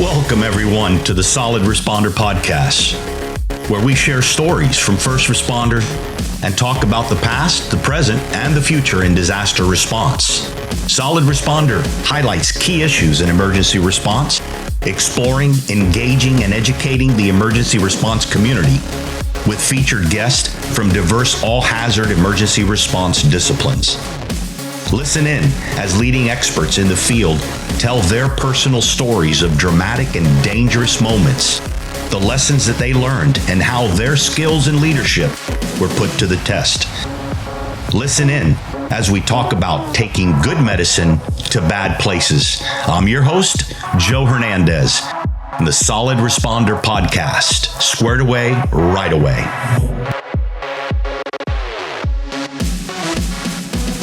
Welcome, everyone, to the Solid Responder Podcast, where we share stories from first responder and talk about the past, the present, and the future in disaster response. Solid Responder highlights key issues in emergency response, exploring, engaging, and educating the emergency response community with featured guests from diverse all-hazard emergency response disciplines. Listen in as leading experts in the field tell their personal stories of dramatic and dangerous moments, the lessons that they learned, and how their skills and leadership were put to the test. Listen in as we talk about taking good medicine to bad places. I'm your host, Joe Hernandez, the Solid Responder Podcast, squared away, right away.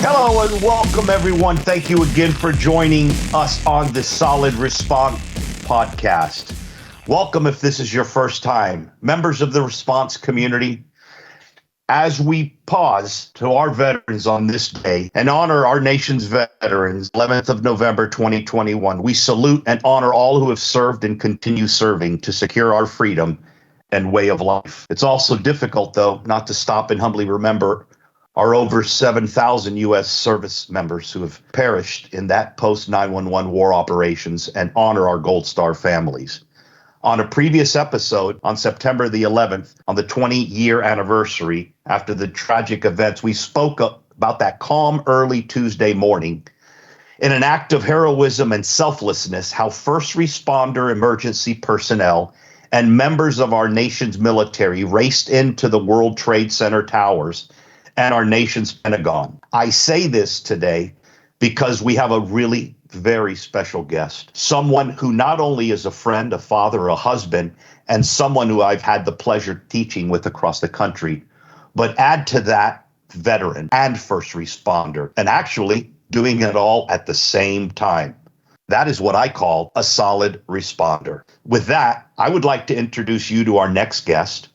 Hello and welcome, everyone. Thank you again for joining us on the Solid Response Podcast. Welcome if this is your first time. Members of the response community, as we pause to our veterans on this day and honor our nation's veterans, 11th of November 2021, we salute and honor all who have served and continue serving to secure our freedom and way of life. It's also difficult, though, not to stop and humbly remember our over 7,000 U.S. service members who have perished in that post-9/11 war operations and honor our Gold Star families. On a previous episode, on September the 11th, on the 20-year anniversary after the tragic events, we spoke about that calm early Tuesday morning. In an act of heroism and selflessness, how first responder emergency personnel and members of our nation's military raced into the World Trade Center towers and our nation's Pentagon. I say this today because we have a really very special guest, someone who not only is a friend, a father, a husband, and someone who I've had the pleasure teaching with across the country, but add to that, veteran and first responder, and actually doing it all at the same time. That is what I call a solid responder. With that, I would like to introduce you to our next guest.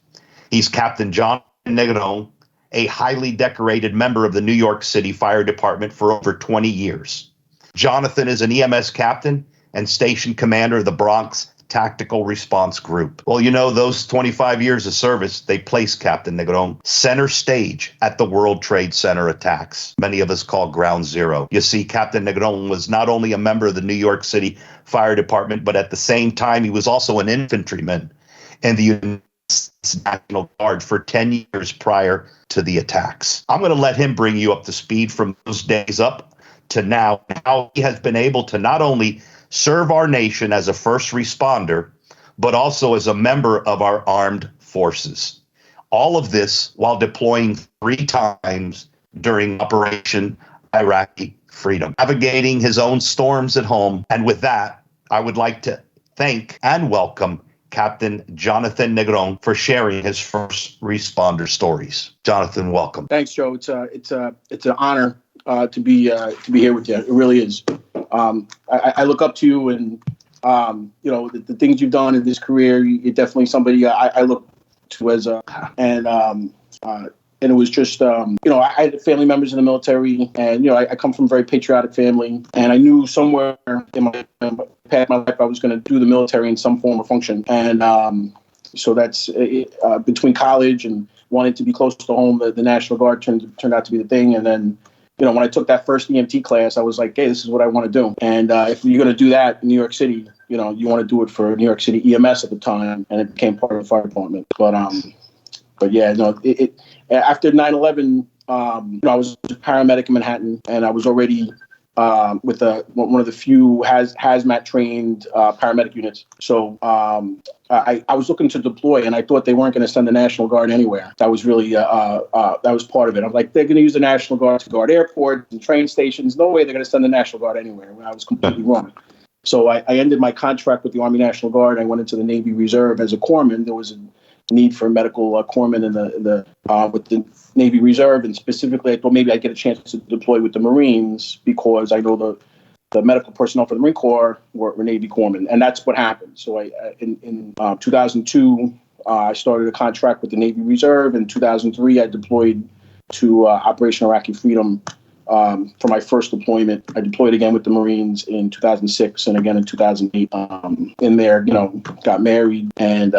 He's Captain Jonathan Negron, a highly decorated member of the New York City Fire Department for over 20 years. Jonathan is an EMS captain and station commander of the Bronx Tactical Response Group. Well, you know, those 25 years of service, they placed Captain Negron center stage at the World Trade Center attacks, many of us call Ground Zero. You see, Captain Negron was not only a member of the New York City Fire Department, but at the same time, he was also an infantryman in the United States National Guard for 10 years prior to the attacks. I'm going to let him bring you up to speed from those days up to now, how he has been able to not only serve our nation as a first responder, but also as a member of our armed forces. All of this while deploying 3 times during Operation Iraqi Freedom, navigating his own storms at home. And with that, I would like to thank and welcome Captain Jonathan Negron for sharing his first responder stories. Jonathan, welcome. Thanks, Joe. It's an honor to be here with you. It really is. I look up to you, and the things you've done in this career. You're definitely somebody I look to as and it was just, I had family members in the military, and, I come from a very patriotic family, and I knew somewhere in my path, my life, I was going to do the military in some form or function. And so that's between college and wanting to be close to home, the National Guard turned out to be the thing. And then, when I took that first EMT class, I was like, hey, this is what I want to do. And if you're going to do that in New York City, you want to do it for New York City EMS at the time, and it became part of the fire department. But yeah, no, after 9/11, I was a paramedic in Manhattan, and I was already with one of the few hazmat trained paramedic units. So I was looking to deploy, and I thought they weren't going to send the National Guard anywhere. That was really that was part of it. I'm like, they're going to use the National Guard to guard airports and train stations. No way they're going to send the National Guard anywhere. I was completely wrong. So I ended my contract with the Army National Guard. I went into the Navy Reserve as a corpsman. There was a need for medical corpsmen in with the Navy Reserve, and specifically, I thought maybe I'd get a chance to deploy with the Marines because I know the medical personnel for the Marine Corps were Navy corpsmen, and that's what happened. So in 2002, I started a contract with the Navy Reserve. In 2003, I deployed to Operation Iraqi Freedom for my first deployment. I deployed again with the Marines in 2006 and again in 2008. In there, got married. And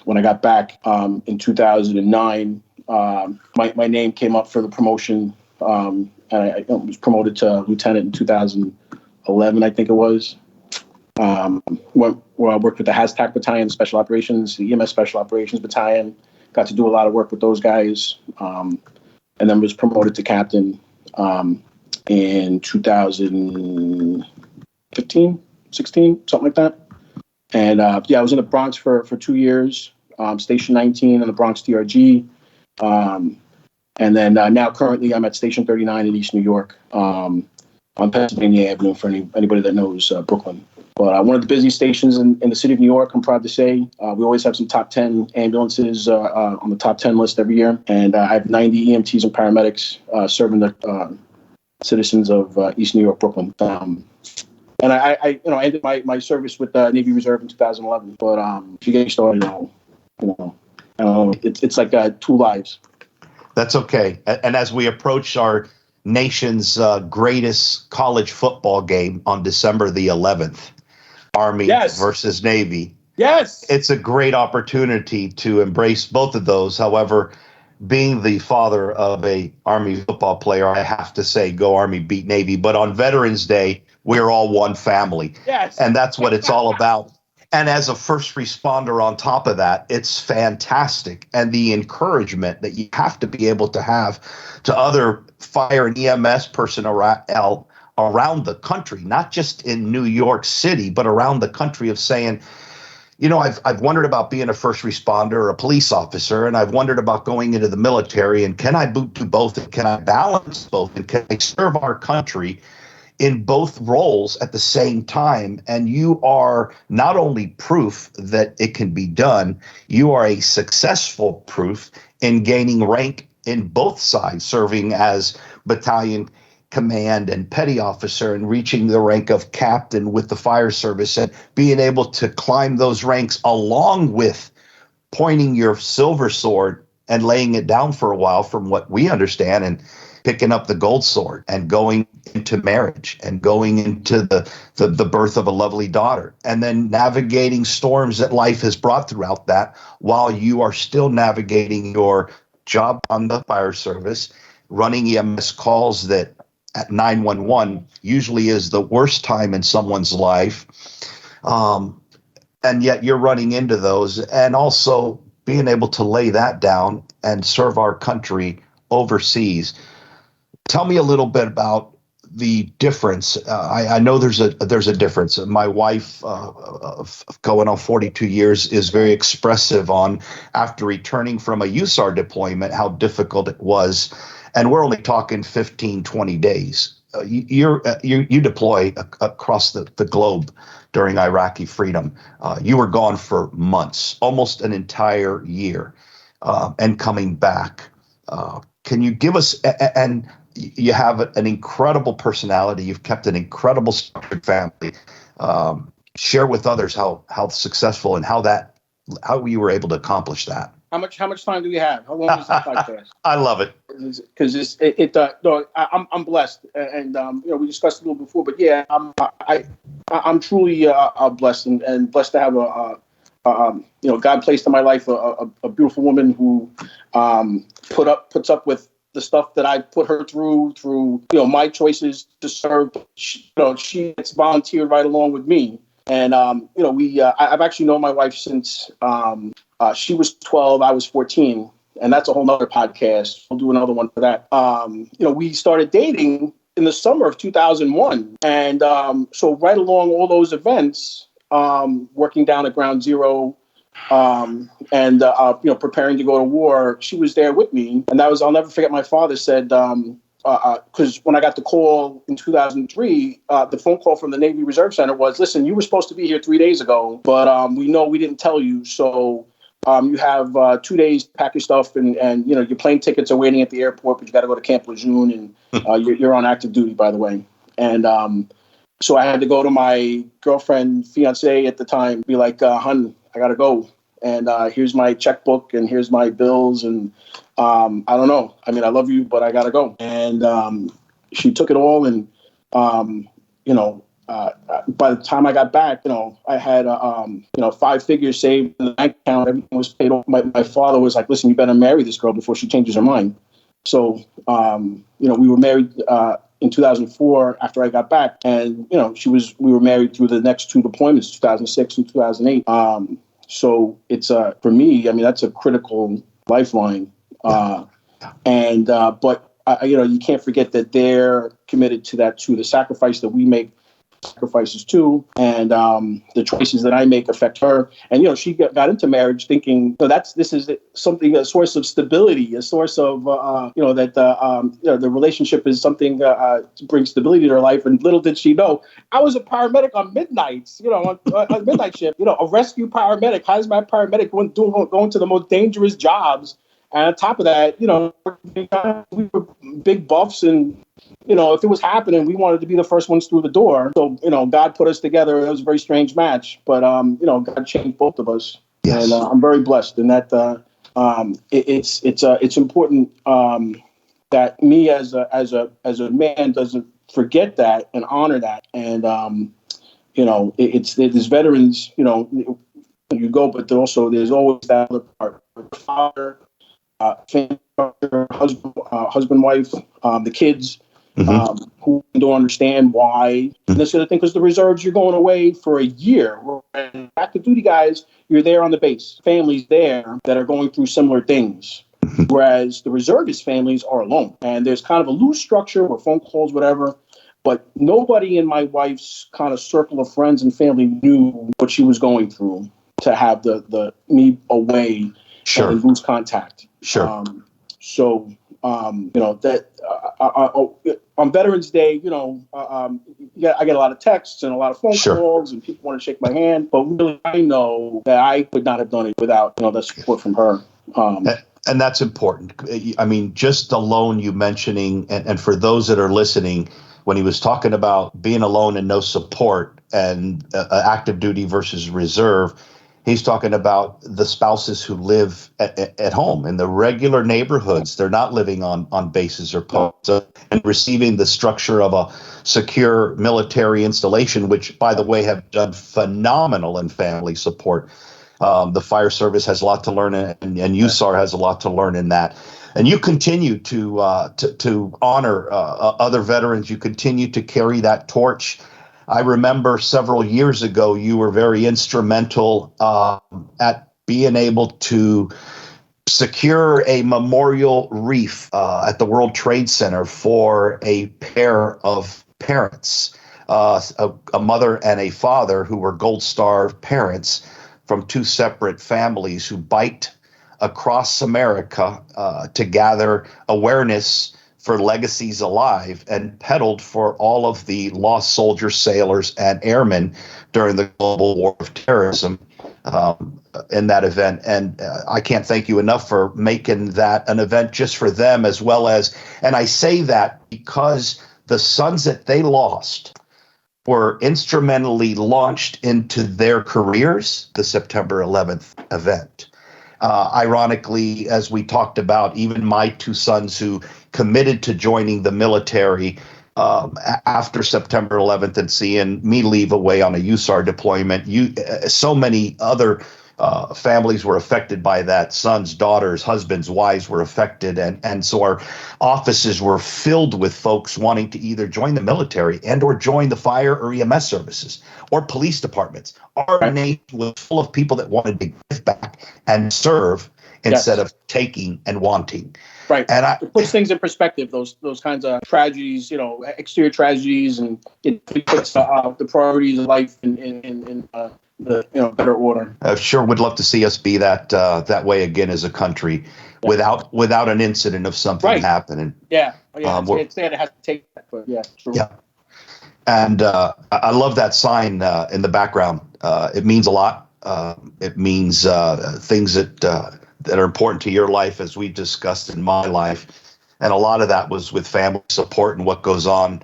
when I got back in 2009, my name came up for the promotion. And I was promoted to lieutenant in 2011, I think it was. Where I worked with the HAZTAC Battalion, Special Operations, the EMS Special Operations Battalion. Got to do a lot of work with those guys. And then was promoted to captain in 2015, 16, something like that. And I was in the Bronx for 2 years, Station 19 in the Bronx DRG. And then now currently I'm at Station 39 in East New York on Pennsylvania Avenue for anybody that knows Brooklyn. But one of the busiest stations in the city of New York, I'm proud to say. We always have some top 10 ambulances on the top 10 list every year. And I have 90 EMTs and paramedics serving the citizens of East New York, Brooklyn. And I ended my service with the Navy Reserve in 2011. But if you get started, it's like 2 lives. That's okay. And as we approach our nation's greatest college football game on December the 11th, Army versus Navy. Yes. It's a great opportunity to embrace both of those. However, being the father of a Army football player, I have to say, go Army, beat Navy. But on Veterans Day, we're all one family. Yes. And that's what it's all about. And as a first responder on top of that, it's fantastic. And the encouragement that you have to be able to have to other fire and EMS personnel around the country, not just in New York City, but around the country, of saying, I've wondered about being a first responder or a police officer, and I've wondered about going into the military, and can I do both, and can I balance both, and can I serve our country in both roles at the same time? And you are not only proof that it can be done, you are a successful proof in gaining rank in both sides, serving as battalion command and petty officer and reaching the rank of captain with the fire service, and being able to climb those ranks along with pointing your silver sword and laying it down for a while, from what we understand, and picking up the gold sword and going into marriage and going into the birth of a lovely daughter, and then navigating storms that life has brought throughout that, while you are still navigating your job on the fire service, running EMS calls that at 911 usually is the worst time in someone's life. And yet you're running into those, and also being able to lay that down and serve our country overseas. Tell me a little bit about the difference. I know there's a difference. My wife, going on 42 years, is very expressive on, after returning from a USAR deployment, how difficult it was. And we're only talking 15, 20 days. You deploy across the globe during Iraqi freedom. You were gone for months, almost an entire year, and coming back. Can you give us, and you have an incredible personality. You've kept an incredible structured family. Share with others how successful and how you were able to accomplish that. How much time do we have? How long is this podcast? I love it. Because I'm blessed, and we discussed it a little before, but yeah, I'm truly blessed and blessed to have God placed in my life a beautiful woman who puts up with the stuff that I put her through my choices to serve. She gets volunteered right along with me. And, I've actually known my wife since she was 12, I was 14. And that's a whole nother podcast. We'll do another one for that. We started dating in the summer of 2001. And so right along all those events, working down at Ground Zero, and preparing to go to war, she was there with me. And I'll never forget, my father said, because when I got the call in 2003, the phone call from the Navy Reserve Center was, listen, you were supposed to be here 3 days ago, but we know we didn't tell you. So you have 2 days to pack your stuff, and your plane tickets are waiting at the airport, but you got to go to Camp Lejeune, and you're on active duty, by the way. And so I had to go to my girlfriend, fiance at the time, be like, hun, I got to go. And here's my checkbook, and here's my bills, and I don't know. I mean, I love you, but I gotta go. And she took it all, and you know, by the time I got back, you know, I had you know, 5 figures saved in the bank account. Everything was paid off. My father was like, "Listen, you better marry this girl before she changes her mind." So you know, we were married in 2004 after I got back, and you know, we were married through the next 2 deployments, 2006 and 2008. So it's for me, I mean, that's a critical lifeline. And but you know, you can't forget that they're committed to that too. The sacrifice that we make, sacrifices too, and the choices that I make affect her. And you know, she got into marriage thinking, so this is something, a source of stability, a source of you know, that you know, the relationship is something to bring stability to her life. And little did she know, I was a paramedic on midnights, you know, on midnight shift, you know, a rescue paramedic, hazmat paramedic, going to the most dangerous jobs. And on top of that, you know, we were big buffs, and you know, if it was happening, we wanted to be the first ones through the door. So, you know, God put us together. It was a very strange match, but you know, God changed both of us, yes. And I'm very blessed. And that it's important that me as a man doesn't forget that and honor that. And you know, there's veterans, you know, you go, but there's always that other part. Father, family, husband, wife, the kids. Mm-hmm. Who don't understand why. And this sort of thing, because the reserves, you're going away for a year. And active duty guys, you're there on the base. Families there that are going through similar things. Whereas the reservist families are alone. And there's kind of a loose structure with phone calls, whatever. But nobody in my wife's kind of circle of friends and family knew what she was going through to have the me away, sure, and lose contact. Sure. So, you know, that on Veterans Day, you know, I get a lot of texts and a lot of phone sure calls, and people want to shake my hand. But really, I know that I could not have done it without, you know, the support from her. And that's important. I mean, just alone you mentioning, and for those that are listening, when he was talking about being alone and no support and active duty versus reserve, he's talking about the spouses who live at home in the regular neighborhoods. They're not living on bases or posts, and receiving the structure of a secure military installation, which, by the way, have done phenomenal in family support. The fire service has a lot to learn, and USAR has a lot to learn in that. And you continue to honor other veterans. You continue to carry that torch. I remember several years ago, you were very instrumental at being able to secure a memorial wreath at the World Trade Center for a pair of parents, a mother and a father who were Gold Star parents from 2 separate families who biked across America to gather awareness for Legacies Alive and pedaled for all of the lost soldiers, sailors, and airmen during the global war of terrorism in that event. And I can't thank you enough for making that an event just for them, as well as, and I say that because the sons that they lost were instrumentally launched into their careers, the September 11th event. Ironically, as we talked about, even my 2 sons who committed to joining the military after September 11th and seeing me leave away on a USAR deployment, so many other families were affected by that. Sons, daughters, husbands, wives were affected. And so our offices were filled with folks wanting to either join the military and or join the fire or EMS services or police departments. Our nation was full of people that wanted to give back and serve instead of taking and wanting. Right. And it puts things in perspective, those kinds of tragedies, you know, exterior tragedies, and it puts the priorities of life in the, you know, better order. I sure would love to see us be that way again as a country, without an incident of something happening. Yeah. It's sad it has to take that, but yeah, true. Yeah. And I love that sign in the background. It means a lot. It means things that are important to your life, as we discussed in my life. And a lot of that was with family support and what goes on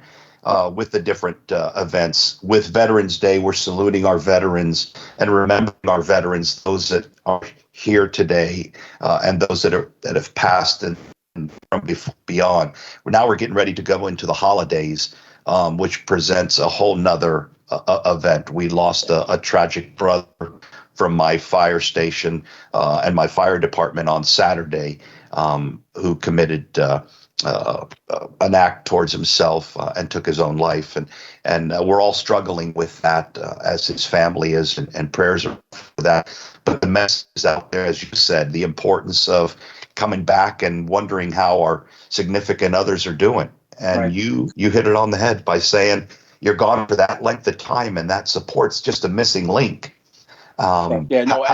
with the different events. With Veterans Day, we're saluting our veterans and remembering our veterans, those that are here today and those that have passed. And from beyond. Now we're getting ready to go into the holidays, which presents a whole nother event. We lost a tragic brother from my fire station and my fire department on Saturday, who committed an act towards himself and took his own life, and we're all struggling with that as his family is, and prayers are for that. But the message is out there, as you said, the importance of coming back and wondering how our significant others are doing. And Right. you hit it on the head by saying you're gone for that length of time, and that support's just a missing link. Yeah, no,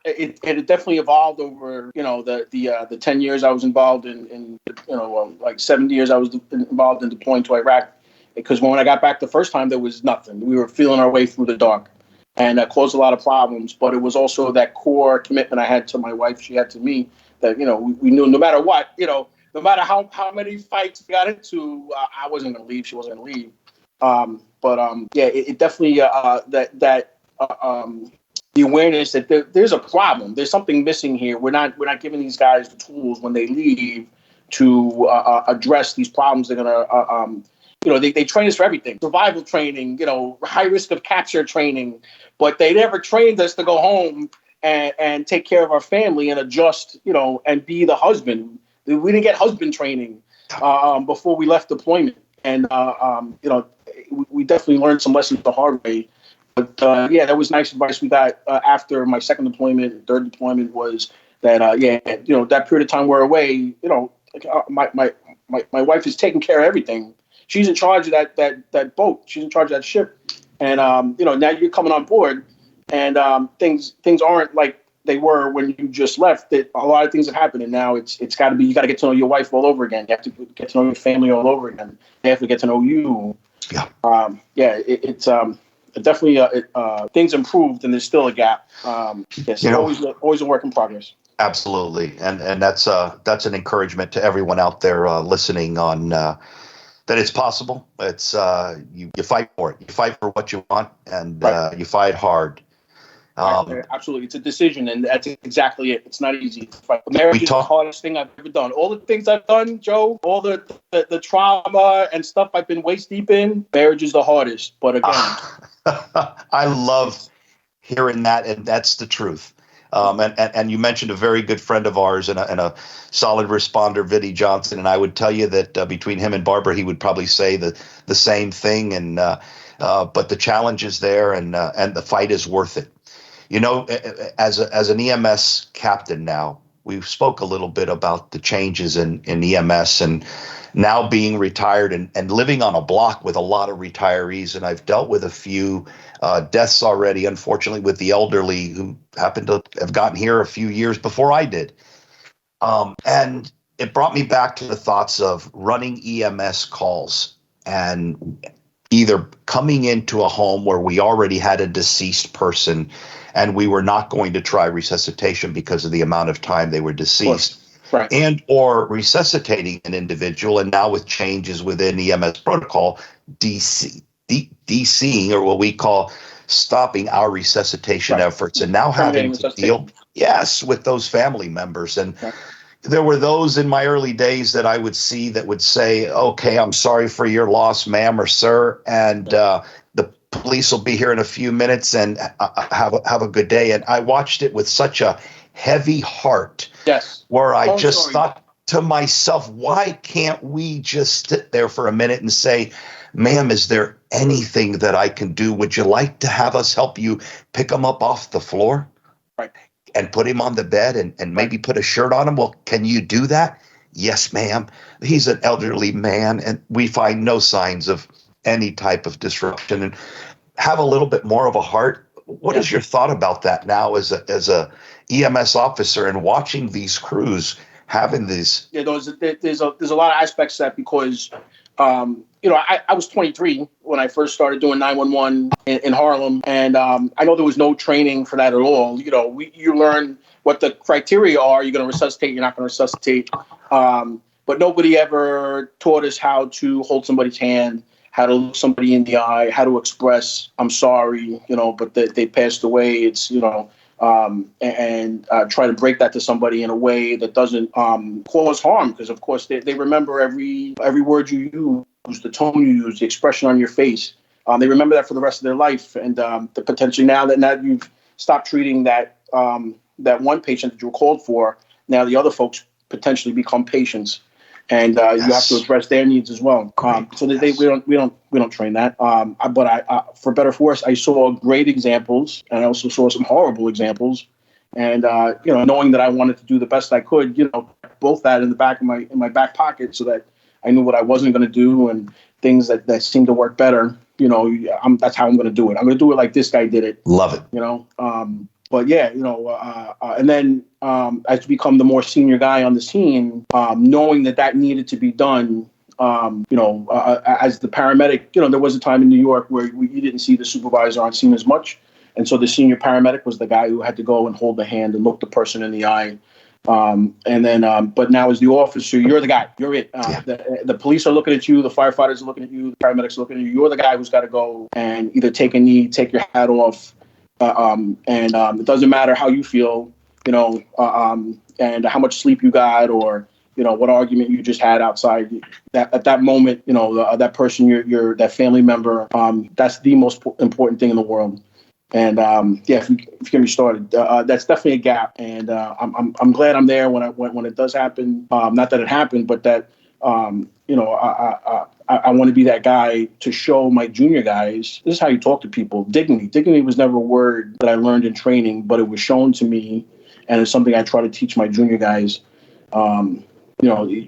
it definitely evolved over, the 10 years I was involved in like 7 years I was involved in deploying to Iraq. Because when I got back the first time, there was nothing. We were feeling our way through the dark, and that caused a lot of problems. But it was also that core commitment I had to my wife, she had to me, that, we knew no matter what, no matter how many fights we got into, I wasn't going to leave. She wasn't going to leave. Yeah, it definitely, the awareness that there's a problem. There's something missing here. We're not giving these guys the tools when they leave to address these problems. They're gonna, they train us for everything: survival training, high risk of capture training, but they never trained us to go home and take care of our family and adjust, and be the husband. We didn't get husband training before we left deployment, and we definitely learned some lessons the hard way. But yeah, that was nice advice we got after my second deployment, third deployment, was that that period of time we're away, my wife is taking care of everything. She's in charge of that boat. She's in charge of that ship, and now you're coming on board, and things aren't like they were when you just left. That a lot of things have happened, and now it's got to be, you got to get to know your wife all over again. You have to get to know your family all over again. They have to get to know you. Yeah. It's definitely things improved, and there's still a gap. Yes, always a work in progress. Absolutely, and that's an encouragement to everyone out there listening on that it's possible. It's you fight for it. You fight for what you want, and Right. you fight hard. Absolutely, it's a decision, and that's exactly it. It's not easy to fight. Marriage is the hardest thing I've ever done. All the things I've done, Joe, all the trauma and stuff I've been waist deep in, marriage is the hardest. But again, I love hearing that, and that's the truth. And you mentioned a very good friend of ours and a solid responder, Vinny Johnson, and I would tell you that between him and Barbara, he would probably say the same thing. And but the challenge is there, and the fight is worth it. As an EMS captain now, we spoke a little bit about the changes in EMS, and now being retired and living on a block with a lot of retirees. And I've dealt with a few deaths already, unfortunately, with the elderly who happened to have gotten here a few years before I did. And it brought me back to the thoughts of running EMS calls and either coming into a home where we already had a deceased person and we were not going to try resuscitation because of the amount of time they were deceased. Right. And or resuscitating an individual, and now with changes within EMS protocol, DCing, or what we call stopping our resuscitation efforts, and now having to deal, with those family members. And there were those in my early days that I would see that would say, "Okay, I'm sorry for your loss, ma'am or sir, and the police will be here in a few minutes, and have a good day." And I watched it with such a heavy heart. Yes. Where I thought to myself, why can't we just sit there for a minute and say, "Ma'am, is there anything that I can do? Would you like to have us help you pick him up off the floor?" Right. And put him on the bed and maybe put a shirt on him? "Well, can you do that?" "Yes, ma'am." He's an elderly man, and we find no signs of any type of disruption, and have a little bit more of a heart. What is your thought about that now as a EMS officer and watching these crews having these? Yeah, there's a lot of aspects to that, because I was 23 when I first started doing 911 in Harlem, and I know there was no training for that at all. You learn what the criteria are. You're going to resuscitate, you're not going to resuscitate, but nobody ever taught us how to hold somebody's hand, how to look somebody in the eye, how to express, "I'm sorry," but they passed away. It's, and try to break that to somebody in a way that doesn't cause harm, because of course they remember every word you use, the tone you use, the expression on your face. They remember that for the rest of their life, and the potentially now that you've stopped treating that one patient that you were called for, now the other folks potentially become patients, and you have to address their needs as well. So we don't train that. But I for better or for worse, I saw great examples, and I also saw some horrible examples. And knowing that I wanted to do the best I could, both that in my back pocket, so that I knew what I wasn't going to do, and things that seemed to work better. That's how I'm going to do it. I'm going to do it like this guy did it. Love it. But yeah, and then as you become the more senior guy on the scene, knowing that needed to be done, as the paramedic, there was a time in New York where you didn't see the supervisor on scene as much. And so the senior paramedic was the guy who had to go and hold the hand and look the person in the eye. But now as the officer, you're the guy. You're it. The police are looking at you. The firefighters are looking at you. The paramedics are looking at you. You're the guy who's got to go and either take a knee, take your hat off. It doesn't matter how you feel, and how much sleep you got, or what argument you just had outside. At that moment, that person, your that family member, that's the most important thing in the world. And if you get me started, that's definitely a gap. And I'm glad I'm there when it does happen. Not that it happened, but that I want to be that guy to show my junior guys, this is how you talk to people. Dignity. Dignity was never a word that I learned in training, but it was shown to me, and it's something I try to teach my junior guys. You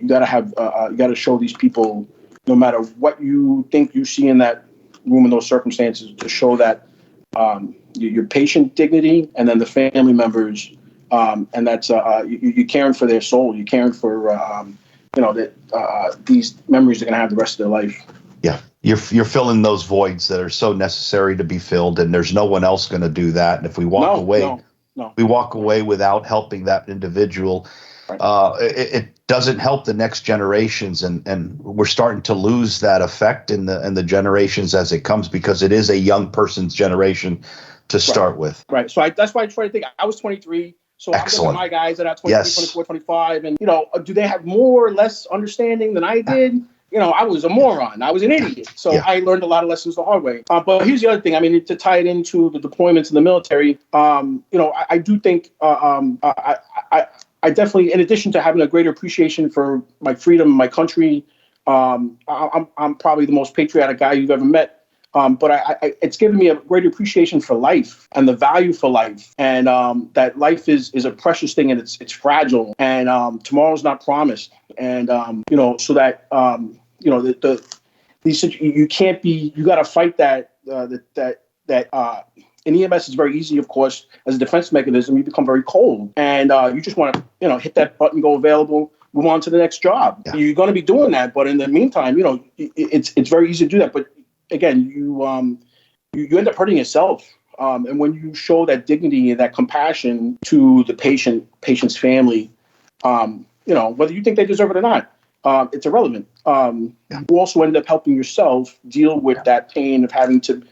gotta show these people, no matter what you think you see in that room in those circumstances, to show that your patient dignity, and then the family members, and that's you're caring for their soul. You're caring for that these memories are going to have the rest of their life. Yeah, you're filling those voids that are so necessary to be filled, and there's no one else going to do that. And if we walk away without helping that individual, right. It doesn't help the next generations, and we're starting to lose that effect in the generations as it comes, because it is a young person's generation to start with. Right. So that's why I try to think. I was 23. So Excellent. I'm looking at my guys that are 23, 24, 25, and, do they have more or less understanding than I did? I was a moron. I was an idiot. So I learned a lot of lessons the hard way. But here's the other thing. I mean, to tie it into the deployments in the military, I do think I definitely, in addition to having a greater appreciation for my freedom, my country, I'm probably the most patriotic guy you've ever met. But it's given me a great appreciation for life and the value for life, and that life is a precious thing, and it's fragile, and tomorrow's not promised, and so that you can't be, you got to fight that in EMS is very easy, of course, as a defense mechanism. You become very cold, and you just want to hit that button, go available, move on to the next job. Yeah. You're going to be doing that, but in the meantime, it's very easy to do that, but again, you end up hurting yourself. And when you show that dignity and that compassion to the patient's family, whether you think they deserve it or not, it's irrelevant. You also end up helping yourself deal with that pain of having to,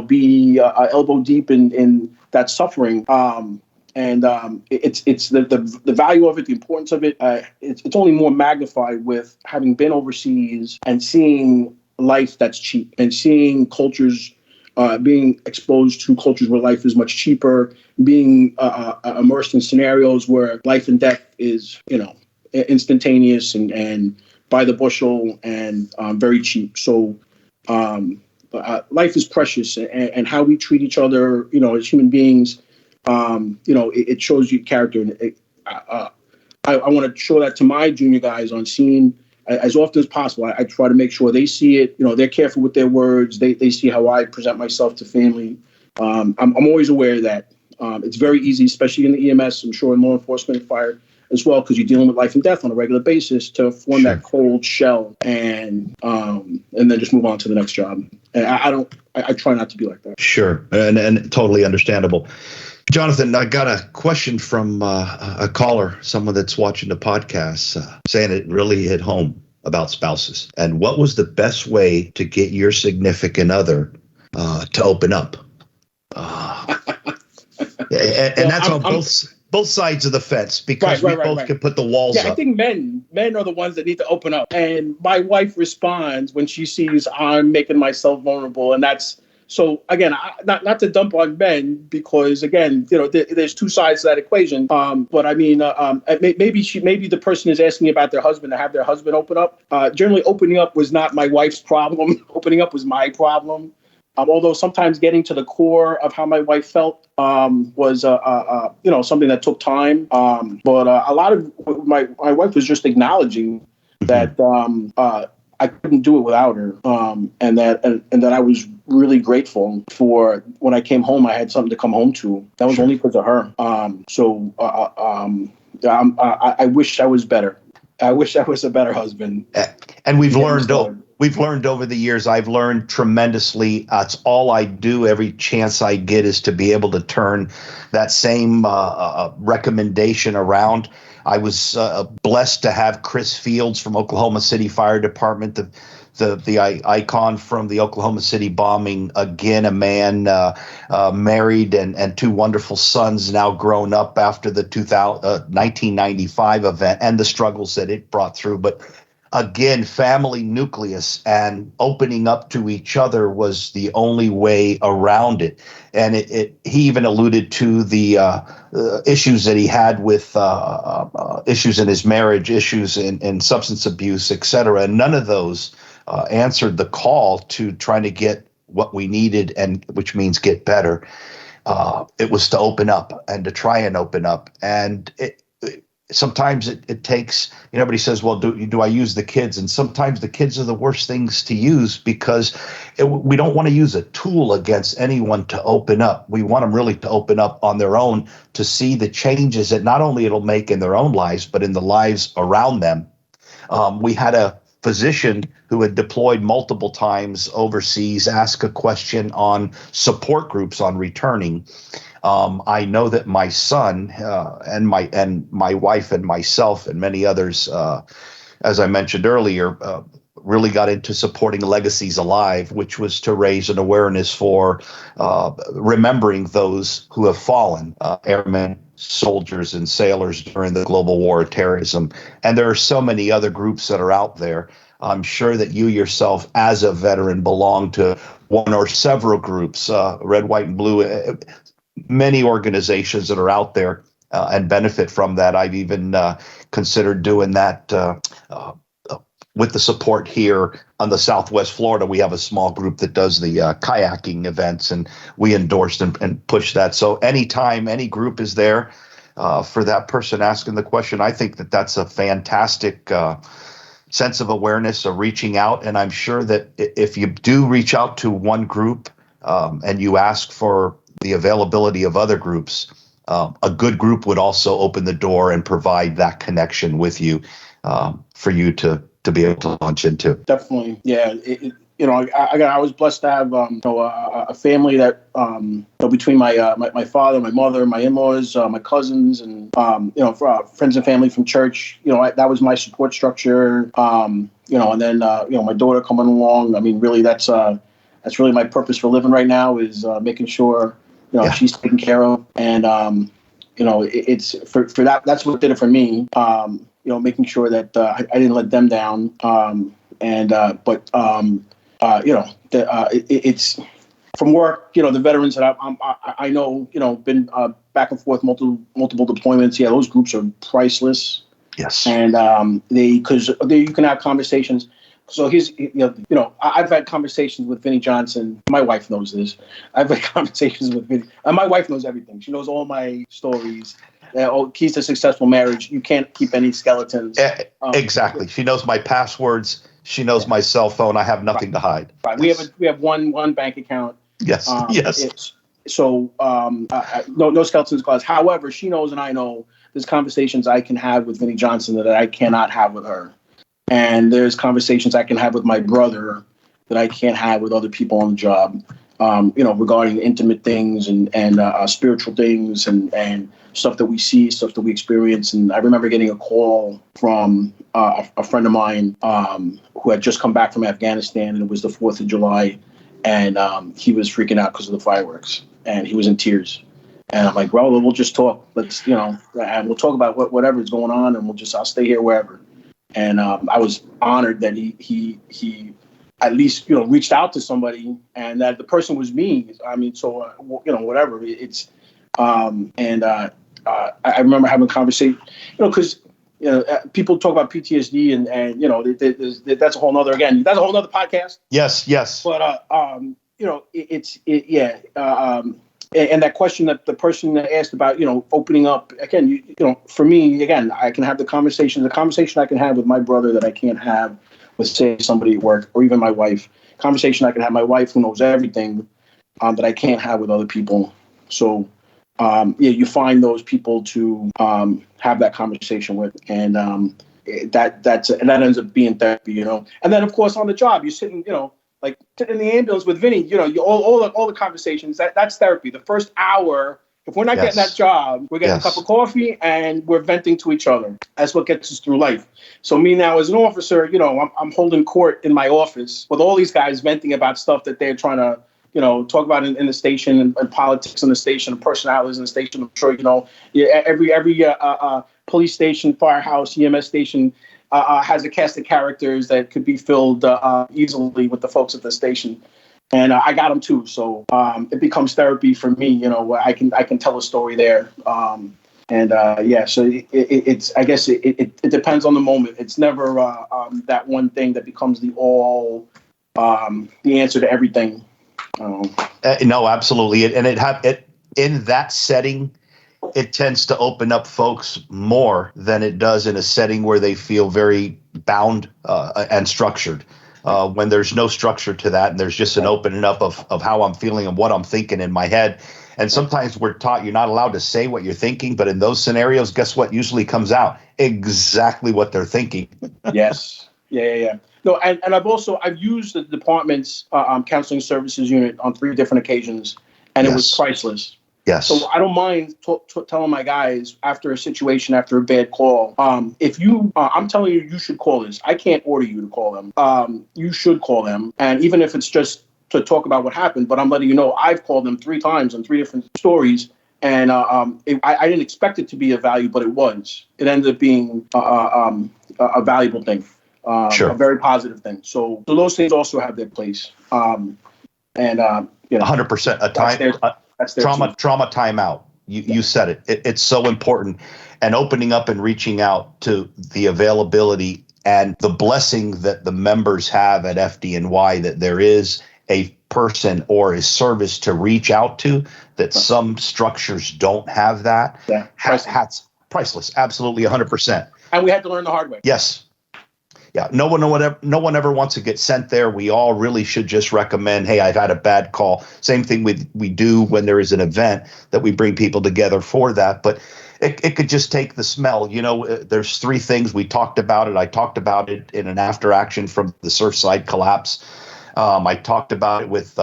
be elbow deep in that suffering. It's the value of it, the importance of it. It's only more magnified with having been overseas and seeing life that's cheap, and seeing cultures, being exposed to cultures where life is much cheaper, being immersed in scenarios where life and death is, instantaneous and by the bushel, and very cheap. So life is precious, and how we treat each other, as human beings, it shows you character. And I want to show that to my junior guys on scene as often as possible. I try to make sure they see it. They're careful with their words. They see how I present myself to family. I'm always aware of that. It's very easy, especially in the EMS, I'm sure in law enforcement and fire as well, because you're dealing with life and death on a regular basis, to form that cold shell and then just move on to the next job. And I try not to be like that. Sure, and totally understandable. Jonathan, I got a question from a caller, someone that's watching the podcast, saying it really hit home about spouses. And what was the best way to get your significant other to open up? And that's on both sides of the fence, because we both can put the walls up. I think men are the ones that need to open up. And my wife responds when she sees I'm making myself vulnerable. And that's, so again, not to dump on men, because again, there's two sides to that equation. But I mean, maybe the person is asking about their husband, to have their husband open up. Generally, opening up was not my wife's problem. Opening up was my problem. Although sometimes getting to the core of how my wife felt was something that took time. But a lot of my wife was just acknowledging that I couldn't do it without her, and that I was really grateful for when I came home, I had something to come home to. That was only because of her. I wish I was better. I wish I was a better husband. And we've learned over the years. I've learned tremendously. It's all I do. Every chance I get is to be able to turn that same recommendation around. I was blessed to have Chris Fields from Oklahoma City Fire Department, the icon from the Oklahoma City bombing. Again, a man married and two wonderful sons, now grown up after the 1995 event and the struggles that it brought through. But again, family nucleus and opening up to each other was the only way around it. And he even alluded to the issues that he had with issues in his marriage, issues in substance abuse, et cetera. And none of those answered the call to trying to get what we needed, and which means get better. It was to open up and to try and open up. And sometimes it takes, everybody says, well, do I use the kids? And sometimes the kids are the worst things to use, because we don't want to use a tool against anyone to open up. We want them really to open up on their own, to see the changes that not only it'll make in their own lives, but in the lives around them. We had a physician who had deployed multiple times overseas ask a question on support groups on returning. I know that my son and my wife and myself and many others, as I mentioned earlier, really got into supporting Legacies Alive, which was to raise an awareness for remembering those who have fallen, airmen, soldiers, and sailors during the global war of terrorism. And there are so many other groups that are out there. I'm sure that you yourself, as a veteran, belong to one or several groups, red, white, and blue, many organizations that are out there and benefit from that. I've even considered doing that with the support here on the Southwest Florida. We have a small group that does the kayaking events, and we endorsed and pushed that. So anytime any group is there for that person asking the question, I think that that's a fantastic sense of awareness of reaching out. And I'm sure that if you do reach out to one group and you ask for the availability of other groups, a good group would also open the door and provide that connection with you for you to be able to launch into. Definitely. Yeah. I was blessed to have a family that between my father, my mother, my in-laws, my cousins, and friends and family from church. That was my support structure. And then my daughter coming along. I mean, really, that's really my purpose for living right now, is making sure she's taken care of. And it's for that. That's what did it for me. Making sure that I didn't let them down. It's from work. The veterans that I know, been back and forth multiple deployments. Yeah, those groups are priceless. Yes. And because you can have conversations. So I've had conversations with Vinnie Johnson. My wife knows this. I've had conversations with Vinnie, and my wife knows everything. She knows all my stories. Keys to successful marriage. You can't keep any skeletons. Exactly. She knows my passwords. She knows my cell phone. I have nothing to hide. Right. Yes. We have one bank account. Yes. Yes. No skeletons clause. However, she knows and I know there's conversations I can have with Vinnie Johnson that I cannot have with her. And there's conversations I can have with my brother that I can't have with other people on the job, regarding intimate things and spiritual things and stuff that we see, stuff that we experience. And I remember getting a call from a friend of mine who had just come back from Afghanistan, and it was the 4th of July. And he was freaking out because of the fireworks, and he was in tears. And I'm like, well, we'll just talk. Let's, and we'll talk about whatever is going on, and I'll stay here wherever. And I was honored that he at least, reached out to somebody, and that the person was me. I mean, so, whatever. I remember having a conversation, because, people talk about PTSD and that's a whole nother, that's a whole nother podcast. Yes. But, and that question that the person that asked about, opening up again, for me, again, I can have the conversation I can have with my brother that I can't have with, say, somebody at work, or even my wife. Conversation I can have with my wife, who knows everything, that I can't have with other people. So, you find those people to have that conversation with, and that ends up being therapy, And then, of course, on the job, you're sitting, like in the ambulance with Vinny, all the conversations, that's therapy. The first hour, if we're not getting that job, we're getting a cup of coffee and we're venting to each other. That's what gets us through life. So me now as an officer, I'm holding court in my office with all these guys venting about stuff that they're trying to, talk about in the station, and politics in the station, and personalities in the station. I'm sure, every police station, firehouse, EMS station has a cast of characters that could be filled easily with the folks at the station. And I got them too. So it becomes therapy for me, where I can tell a story there. So it's, I guess it depends on the moment. It's never that one thing that becomes the answer to everything. No, absolutely. And it in that setting, it tends to open up folks more than it does in a setting where they feel very bound and structured. When there's no structure to that, and there's just an opening up of how I'm feeling and what I'm thinking in my head. And sometimes we're taught you're not allowed to say what you're thinking, but in those scenarios, guess what usually comes out? Exactly what they're thinking. Yes. Yeah. No, and I've used the department's counseling services unit on 3 different occasions, and it was priceless. Yes. So I don't mind telling my guys after a situation, after a bad call, if you, I'm telling you, you should call this. I can't order you to call them. You should call them. And even if it's just to talk about what happened, but I'm letting you know I've called them 3 times on 3 different stories. And I didn't expect it to be of value, but it was. It ended up being a valuable thing, a very positive thing. So those things also have their place. 100% a time. Trauma timeout. You said it. It's so important. And opening up and reaching out to the availability and the blessing that the members have at FDNY, that there is a person or a service to reach out to, that some structures don't have that. Yeah, priceless. Absolutely 100%. And we had to learn the hard way. Yes. Yeah, no one ever wants to get sent there. We all really should just recommend, hey, I've had a bad call. Same thing we do when there is an event, that we bring people together for that. But it could just take the smell. There's 3 things. We talked about it. I talked about it in an after action from the Surfside collapse. I talked about it with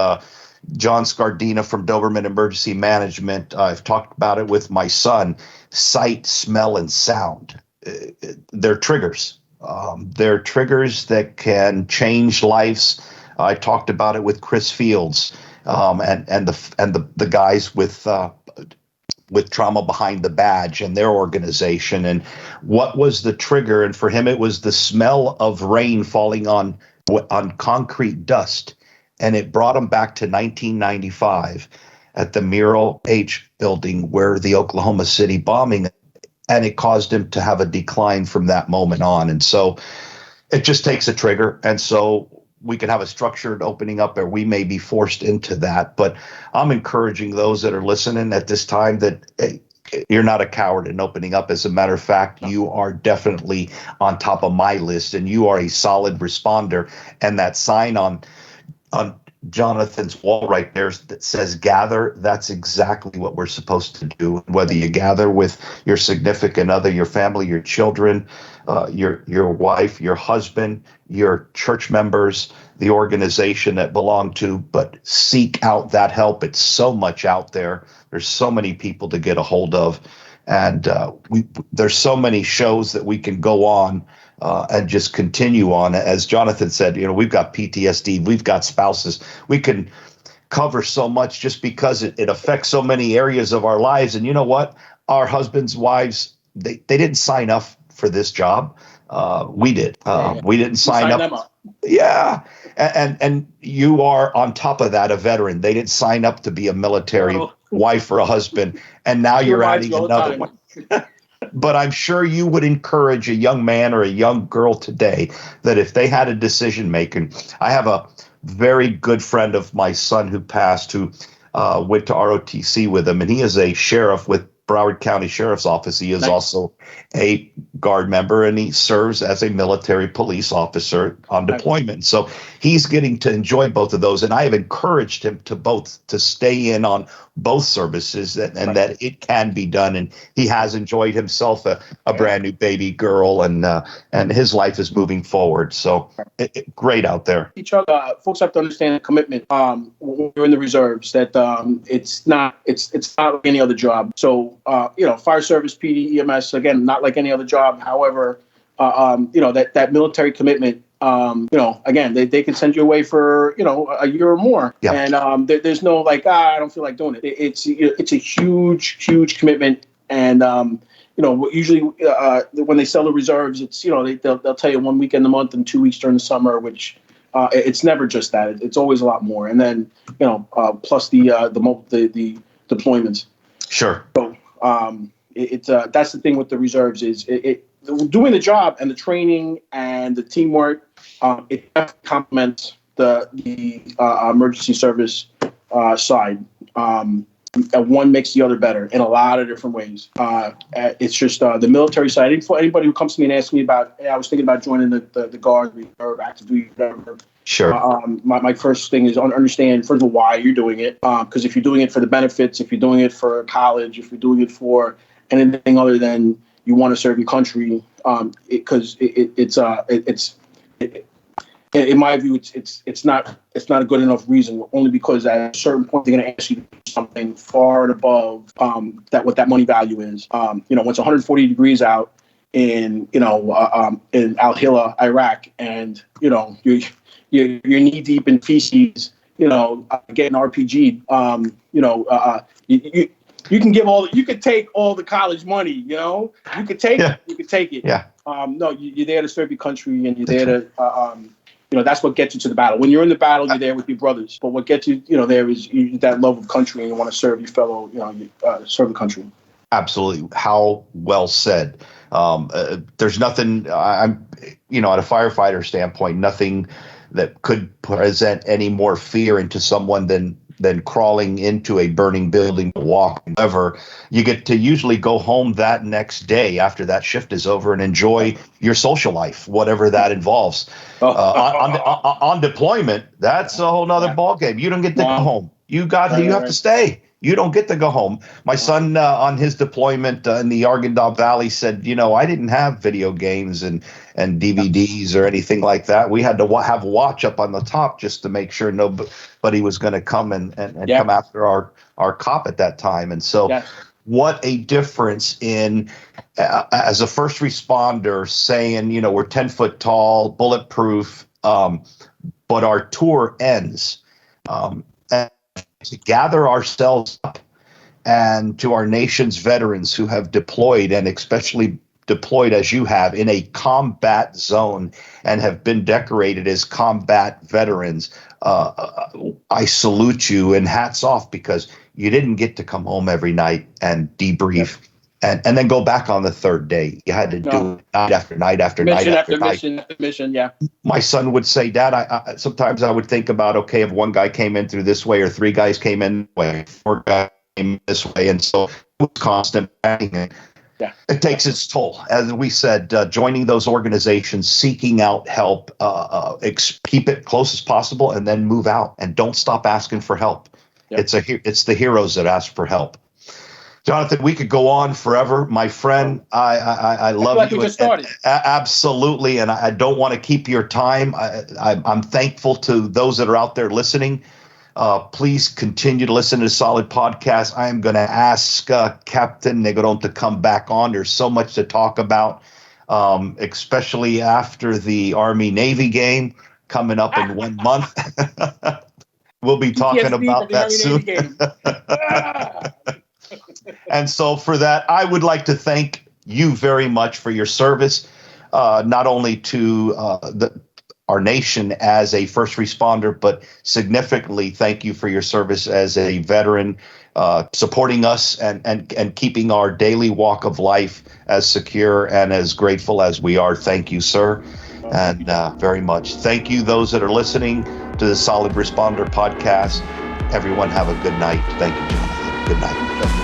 John Scardina from Doberman Emergency Management. I've talked about it with my son. Sight, smell, and sound. They're triggers. They're triggers that can change lives. I talked about it with Chris Fields and the guys with Trauma Behind the Badge and their organization. And what was the trigger? And for him, it was the smell of rain falling on concrete dust. And it brought him back to 1995 at the Mural H building, where the Oklahoma City bombing. And it caused him to have a decline from that moment on. And so it just takes a trigger. And so we can have a structured opening up, or we may be forced into that. But I'm encouraging those that are listening at this time that you're not a coward in opening up. As a matter of fact, you are definitely on top of my list, and you are a solid responder. And that sign on Jonathan's wall right there that says gather, that's exactly what we're supposed to do. Whether you gather with your significant other, your family, your children, your wife, your husband, your church members, the organization that belong to, but seek out that help. It's so much out there. There's so many people to get a hold of. And there's so many shows that we can go on and just continue on. As Jonathan said, we've got PTSD, we've got spouses. We can cover so much just because it affects so many areas of our lives. And you know what? Our husbands, wives, they didn't sign up for this job. We did. We didn't sign up. Them up. Yeah. And you are on top of that, a veteran. They didn't sign up to be a military wife or a husband. And now you're adding another one. But I'm sure you would encourage a young man or a young girl today that if they had a decision making, I have a very good friend of my son who passed, who went to ROTC with him, and he is a sheriff with Broward County Sheriff's Office. He is also a Guard member, and he serves as a military police officer on deployment. So he's getting to enjoy both of those, and I have encouraged him to stay in on both services, and that it can be done. And he has enjoyed himself a brand new baby girl, and his life is moving forward. So great out there. Each other, folks have to understand the commitment when you're in the reserves, that it's not like any other job. So fire service, PD, EMS, again, not like any other job. However, that military commitment. Again, they can send you away for a year or more, and there's no I don't feel like doing it. It's a huge commitment, and usually when they sell the reserves, it's they'll tell you 1 weekend a month and 2 weeks during the summer, which it's never just that. It's always a lot more, and then plus the deployments. Sure. So that's the thing with the reserves is doing the job and the training and the teamwork. It complements the emergency service side. One makes the other better in a lot of different ways. It's just the military side. For anybody who comes to me and asks me about, hey, I was thinking about joining the Guard, reserve, active duty, whatever. Sure. My first thing is understand, first of all, why you're doing it. Because if you're doing it for the benefits, if you're doing it for college, if you're doing it for anything other than you want to serve your country, because in my view, it's not a good enough reason. Only because at a certain point they're going to ask you to do something far and above what that money value is. When it's 140 degrees out in in Al Hila, Iraq, and you're knee deep in feces, getting RPG'd. You can you could take all the college money, you could take it, you could take it. Yeah. No, you're there to serve your country, and you're there to, that's what gets you to the battle. When you're in the battle, you're there with your brothers. But what gets you, there is that love of country, and you want to serve your fellow, serve the country. Absolutely. How well said. There's nothing, I'm, at a firefighter standpoint, nothing that could present any more fear into someone than crawling into a burning building to walk. However, you get to usually go home that next day after that shift is over and enjoy your social life, whatever that involves. On deployment, that's a whole nother ballgame. You don't get to go home. You have to stay. You don't get to go home. My son on his deployment in the Arghandab Valley said, I didn't have video games and DVDs or anything like that. We had to have a watch up on the top just to make sure nobody was going to come and come after our cop at that time. And so what a difference in as a first responder saying, we're 10 foot tall, bulletproof, but our tour ends. To gather ourselves up and to our nation's veterans who have deployed, and especially deployed as you have in a combat zone and have been decorated as combat veterans, I salute you and hats off, because you didn't get to come home every night and debrief and then go back on the third day. You had to do it night after night after night after night. Mission after mission, yeah. My son would say, Dad, I sometimes I would think about, okay, if one guy came in through this way or three guys came in this way, four guys came in this way. And so it was constant banging. Yeah. It takes its toll. As we said, joining those organizations, seeking out help, keep it close as possible, and then move out. And don't stop asking for help. Yep. It's the heroes that ask for help. Jonathan, we could go on forever, my friend. I love you. We just started. Absolutely, and I don't want to keep your time. I'm thankful to those that are out there listening. Please continue to listen to the Solid Podcast. I am going to ask Captain Negron to come back on. There's so much to talk about, especially after the Army-Navy game coming up in 1 month. We'll be talking PTSD about from the that Young soon. Navy game. Ah! And so for that, I would like to thank you very much for your service, not only to our nation as a first responder, but significantly thank you for your service as a veteran, supporting us and keeping our daily walk of life as secure and as grateful as we are. Thank you, sir. And very much. Thank you, those that are listening to the Solid Responder podcast. Everyone have a good night. Thank you, Jonathan. Good night.